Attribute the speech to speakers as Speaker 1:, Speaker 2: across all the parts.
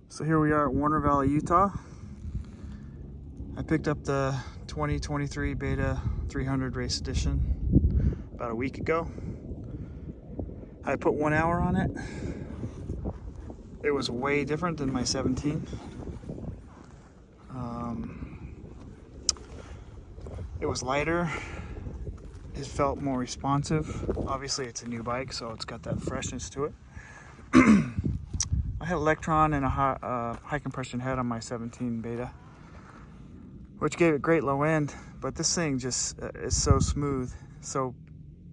Speaker 1: So here we are at Warner Valley, Utah. I picked up the 2023 Beta 300 Race Edition about a week ago. I put 1 hour on it. It was way different than my 17. It was lighter. It felt more responsive. Obviously it's a new bike, so it's got that freshness to it. I had Electron and a high compression head on my 17 Beta, which gave it great low end, but this thing just is so smooth, so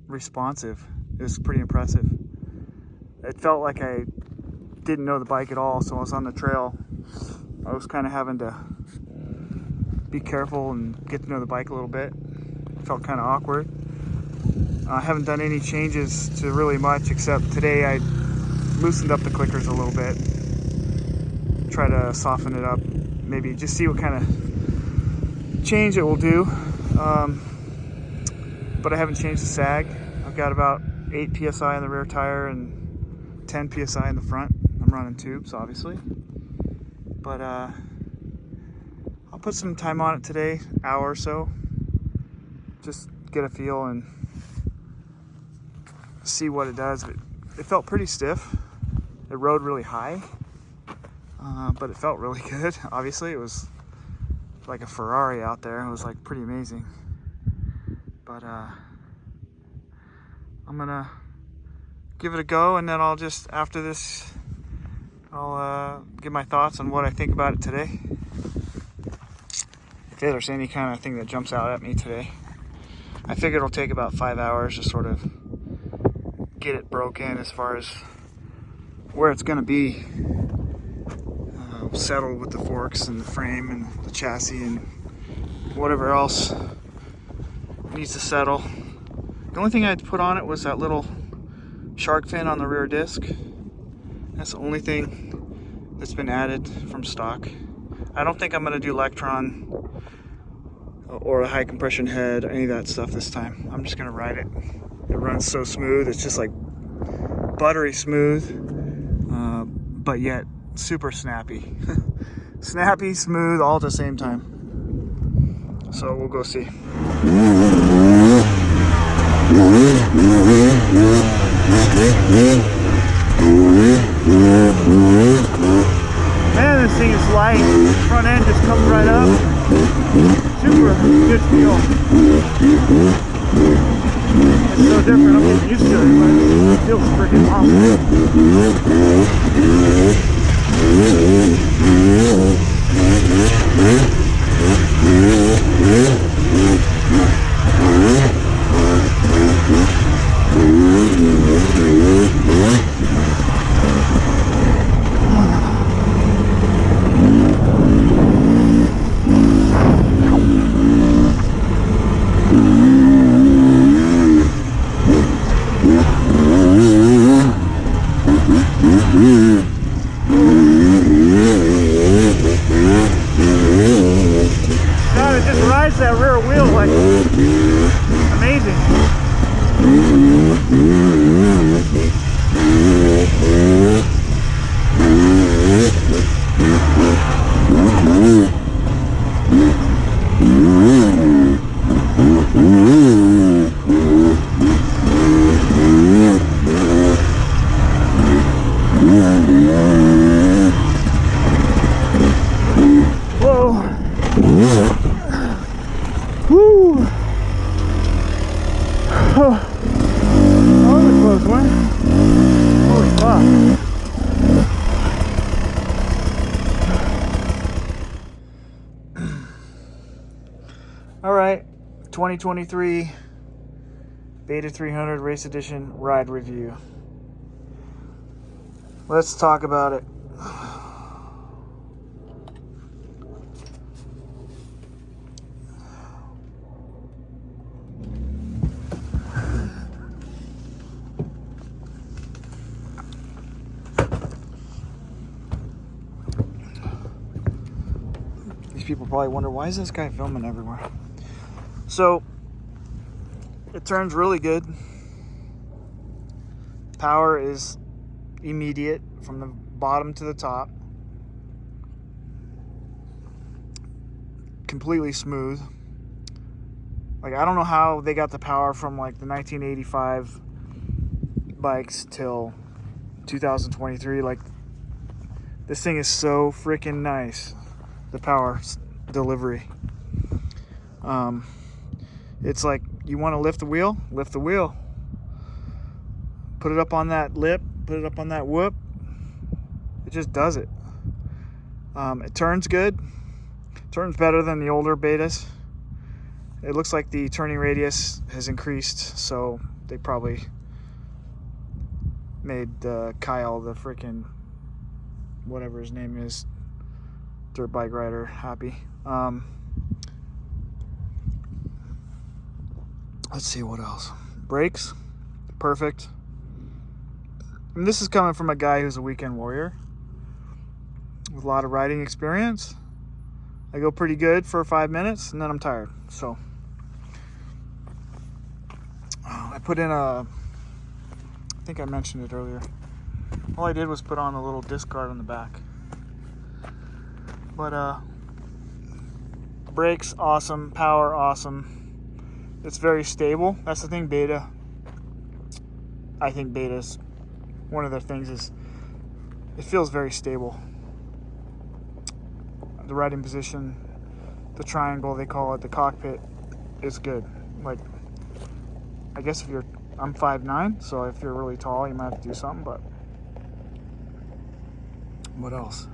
Speaker 1: responsive. It was pretty impressive. It felt like I didn't know the bike at all, so I was on the trail. I was kind of having to be careful and get to know the bike a little bit. It felt kind of awkward. I haven't done any changes to really much, except today I loosened up the clickers a little bit. Try to soften it up, maybe just see what kind of change it will do. But I haven't changed the sag. I've got about 8 psi in the rear tire and 10 psi in the front. I'm running tubes, obviously. But I'll put some time on it today, hour or so. Just get a feel and see what it does. It felt pretty stiff. It rode really high, but it felt really good. Obviously, it was like a Ferrari out there. It was like pretty amazing. But I'm gonna give it a go, and then I'll just, after this, I'll give my thoughts on what I think about it today. If there's any kind of thing that jumps out at me today. I figure it'll take about 5 hours to sort of get it broken as far as where it's going to be settled with the forks and the frame and the chassis and whatever else needs to settle. The only thing I had to put on it was that little shark fin on the rear disc. That's the only thing that's been added from stock. I don't think I'm going to do Electron or a high compression head, any of that stuff this time. I'm just going to ride it. It runs so smooth. It's just like buttery smooth, but yet super snappy. Snappy, smooth, all at the same time. So we'll go see. Man, this thing is light. Front end just comes right up. Super good feel. It's so different. I'm getting used to it, but it feels freaking God, it just rides that rear wheel like amazing. Woo! Oh, that was a close one. Holy fuck. All right, 2023 Beta 300 Race Edition ride review. Let's talk about it. These people probably wonder, why is this guy filming everywhere? So, it turns really good. Power is immediate from the bottom to the top. Completely smooth. Like, I don't know how they got the power from like the 1985 bikes till 2023. Like, this thing is so freaking nice. The power delivery. It's like, you want to lift the wheel? Lift the wheel. Put it up on that lip, put it up on that whoop. It just does it. It turns good. Turns better than the older betas. It looks like the turning radius has increased, so they probably made Kyle, the freaking whatever his name is, dirt bike rider, happy. Let's see what else. Brakes, perfect. And this is coming from a guy who's a weekend warrior with a lot of riding experience. I go pretty good for 5 minutes and then I'm tired. So I put in I think I mentioned it earlier. All I did was put on a little disc guard on the back. But brakes awesome, power awesome. It's very stable. That's the thing, Beta. I think Beta's one of their things is it feels very stable. The riding position, the triangle they call it, the cockpit is good. Like, I guess I'm 5'9", so if you're really tall, you might have to do something, but what else?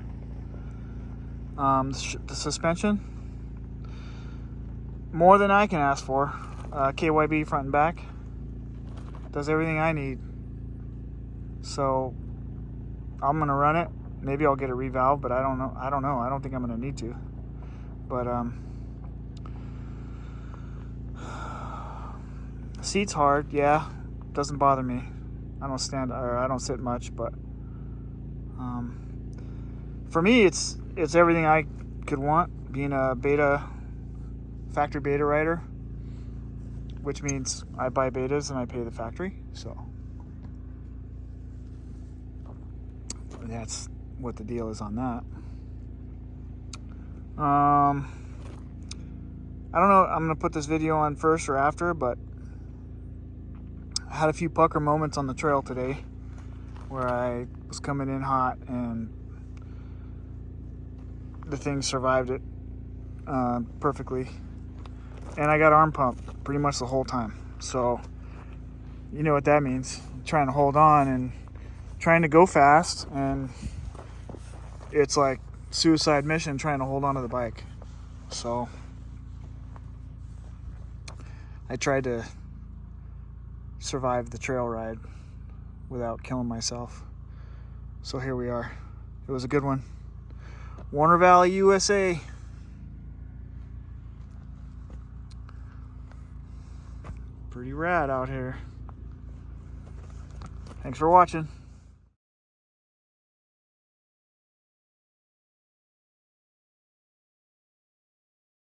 Speaker 1: The suspension, more than I can ask for. KYB front and back, does everything I need. So I'm gonna run it. Maybe I'll get a revalve, but I don't know. I don't think I'm gonna need to. But seat's hard, yeah. Doesn't bother me. I don't sit much, but for me, it's everything I could want. Being a factory beta rider, which means I buy betas and I pay the factory. So that's what the deal is on that. I don't know, I'm gonna put this video on first or after, but I had a few pucker moments on the trail today where I was coming in hot and the thing survived it perfectly, and I got arm pump pretty much the whole time. So you know what that means. I'm trying to hold on and trying to go fast, and it's like suicide mission trying to hold on to the bike. So I tried to survive the trail ride without killing myself. So here we are. It was a good one. Warner Valley, USA. Pretty rad out here. Thanks for watching.